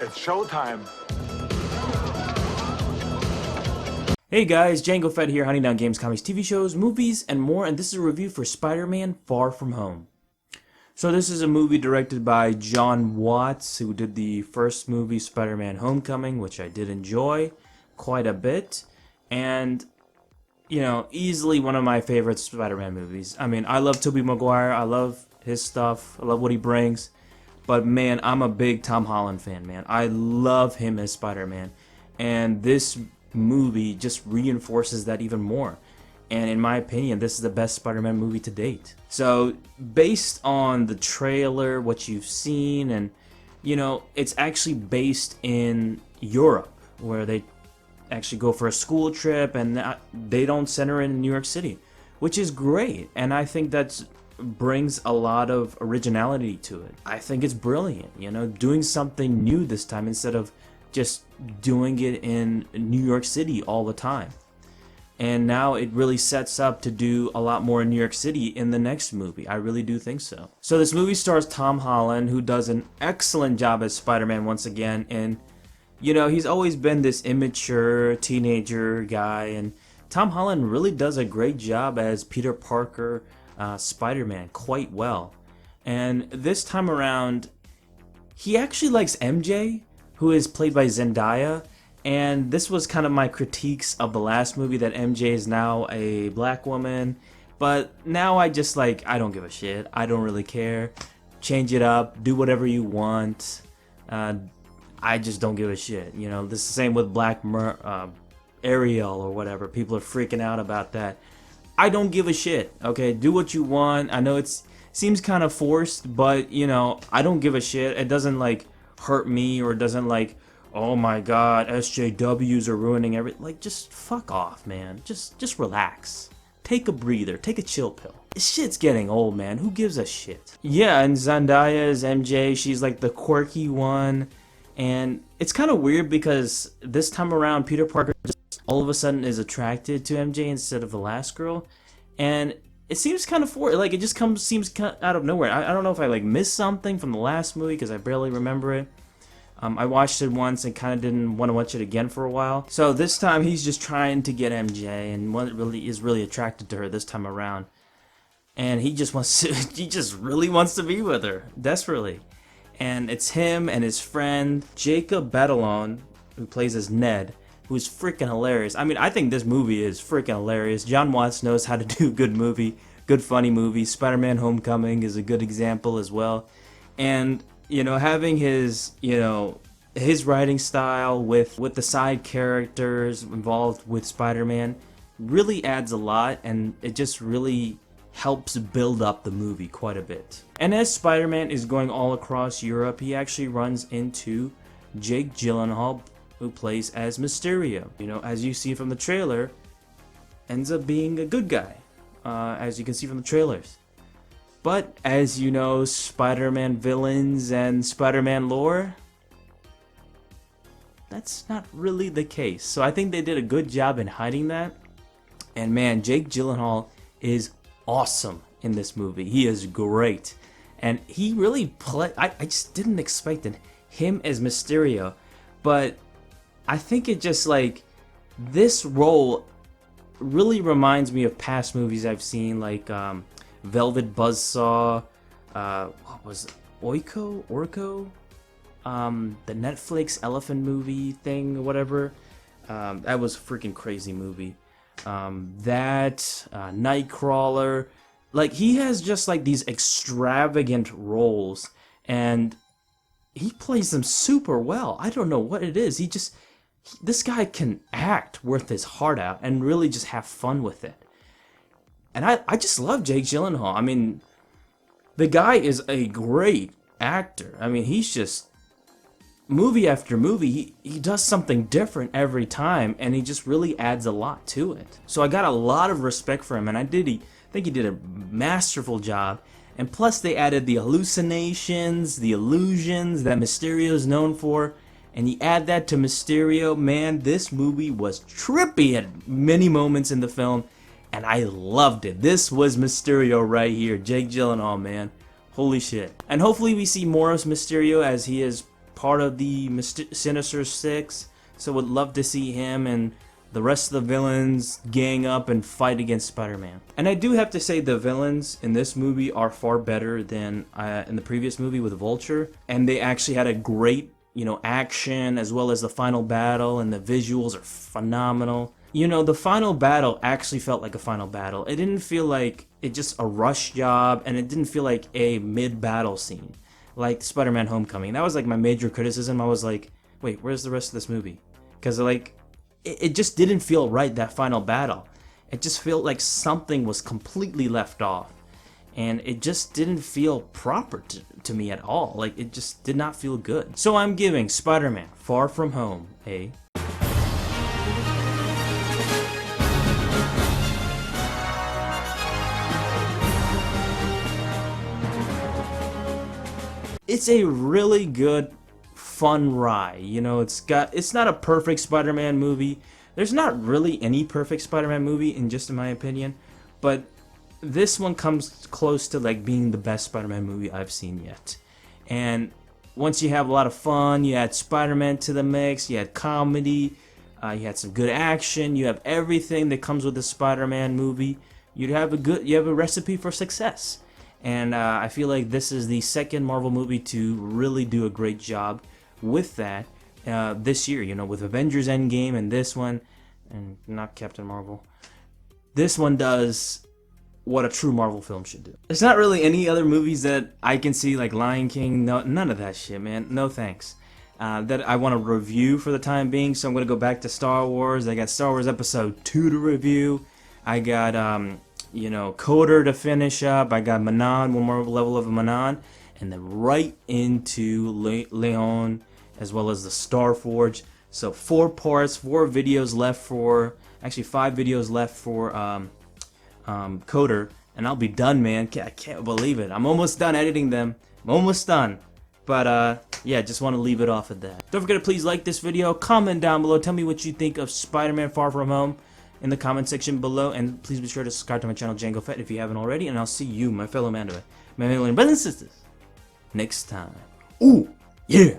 It's showtime. Hey guys, Django Fett here, hunting down games, comics, TV shows, movies, and more, and this is a review for Spider-Man Far From Home. So this is a movie directed by Jon Watts, who did the first movie, Spider-Man Homecoming, which I did enjoy quite a bit, and, you know, easily one of my favorite Spider-Man movies. I mean, I love Tobey Maguire, I love his stuff, I love what he brings, but man, I'm a big Tom Holland fan, man. I love him as Spider-Man, and this movie just reinforces that even more. And in my opinion, this is the best Spider-Man movie to date. So, based on the trailer, what you've seen, and, you know, it's actually based in Europe, where they actually go for a school trip, and they don't center in New York City, which is great. And I think that's brings a lot of originality to it. I think it's brilliant, you know, doing something new this time instead of just doing it in New York City all the time. And now it really sets up to do a lot more in New York City in the next movie. I really do think so. So this movie stars Tom Holland, who does an excellent job as Spider-Man once again. And, you know, he's always been this immature teenager guy. And Tom Holland really does a great job as Peter Parker, Spider-Man, quite well. And this time around, he actually likes MJ, who is played by Zendaya. And this was kind of my critiques of the last movie, that MJ is now a black woman. But now I just I don't give a shit. I don't really care. Change it up. Do whatever you want. I just don't give a shit. You know, this is the same with Ariel or whatever. People are freaking out about that. I don't give a shit. Okay, do what you want. I know it seems kind of forced, but, you know, I don't give a shit. It doesn't, hurt me, or it doesn't, oh my god, SJWs are ruining everything. Just fuck off, man. Just relax. Take a breather. Take a chill pill. This shit's getting old, man. Who gives a shit? Yeah, and Zendaya is MJ. She's the quirky one. And it's kind of weird because this time around, Peter Parker just all of a sudden is attracted to MJ instead of the last girl. And it seems kind of it just seems out of nowhere. I don't know if I missed something from the last movie because I barely remember it. I watched it once and kind of didn't want to watch it again for a while. So this time he's just trying to get MJ, and is really attracted to her this time around. And he just really wants to be with her desperately. And it's him and his friend Jacob Batalon, who plays as Ned, who's freaking hilarious. I mean, I think this movie is freaking hilarious. Jon Watts knows how to do good funny movies. Spider-Man Homecoming is a good example as well. And, you know, having his writing style with the side characters involved with Spider-Man really adds a lot, and it just really helps build up the movie quite a bit. And as Spider-Man is going all across Europe, he actually runs into Jake Gyllenhaal, who plays as Mysterio. You know, as you see from the trailer, ends up being a good guy, as you can see from the trailers. But, as you know, Spider-Man villains and Spider-Man lore, that's not really the case. So I think they did a good job in hiding that. And man, Jake Gyllenhaal is awesome in this movie. He is great. And he really I just didn't expect him as Mysterio. But I think it just this role really reminds me of past movies I've seen, Velvet Buzzsaw, what was it? Orko? The Netflix elephant movie thing or whatever. That was a freaking crazy movie. Nightcrawler. He has just these extravagant roles, and he plays them super well. I don't know what it is. This guy can act worth his heart out and really just have fun with it. And I just love Jake Gyllenhaal. I mean, the guy is a great actor. I mean, he's just, movie after movie, he does something different every time, and he just really adds a lot to it. So I got a lot of respect for him, and I think he did a masterful job. And plus they added the hallucinations, the illusions that Mysterio is known for. And you add that to Mysterio, man, this movie was trippy at many moments in the film. And I loved it. This was Mysterio right here. Jake Gyllenhaal, man. Holy shit. And hopefully we see more of Mysterio, as he is part of the Sinister Six, so would love to see him and the rest of the villains gang up and fight against Spider-Man. And I do have to say the villains in this movie are far better than in the previous movie with Vulture, and they actually had a great, action as well as the final battle, and the visuals are phenomenal. The final battle actually felt like a final battle. It didn't feel like it just a rush job, and it didn't feel like a mid-battle scene like Spider-Man Homecoming. That was like my major criticism. I was like, wait, where's the rest of this movie? Because it just didn't feel right, that final battle. It just felt like something was completely left off. And it just didn't feel proper to me at all. Like, it just did not feel good. So I'm giving Spider-Man Far From Home a... It's a really good, fun ride. It's not a perfect Spider-Man movie. There's not really any perfect Spider-Man movie, in my opinion, but this one comes close to like being the best Spider-Man movie I've seen yet. And once you have a lot of fun, you add Spider-Man to the mix, you had comedy, you had some good action, you have everything that comes with a Spider-Man movie. You have a recipe for success. And I feel like this is the second Marvel movie to really do a great job with that this year, with Avengers Endgame and this one, and not Captain Marvel. This one does what a true Marvel film should do. There's not really any other movies that I can see, like Lion King, none of that shit, man. No thanks. That I want to review for the time being, so I'm going to go back to Star Wars. I got Star Wars Episode 2 to review. I got, Coder to finish up. I got Manon, one more level of Manon, and then right into Leon, as well as the Star Forge. So 4 parts, 4 videos left for, actually 5 videos left for Coder, and I'll be done, man. I can't believe it. I'm almost done editing them. I'm almost done. But yeah, just want to leave it off at that. Don't forget to please like this video, comment down below, tell me what you think of Spider-Man Far From Home in the comment section below, and please be sure to subscribe to my channel, Django Fett, if you haven't already, and I'll see you, my fellow Mandalorian brothers and sisters, next time. Ooh, yeah!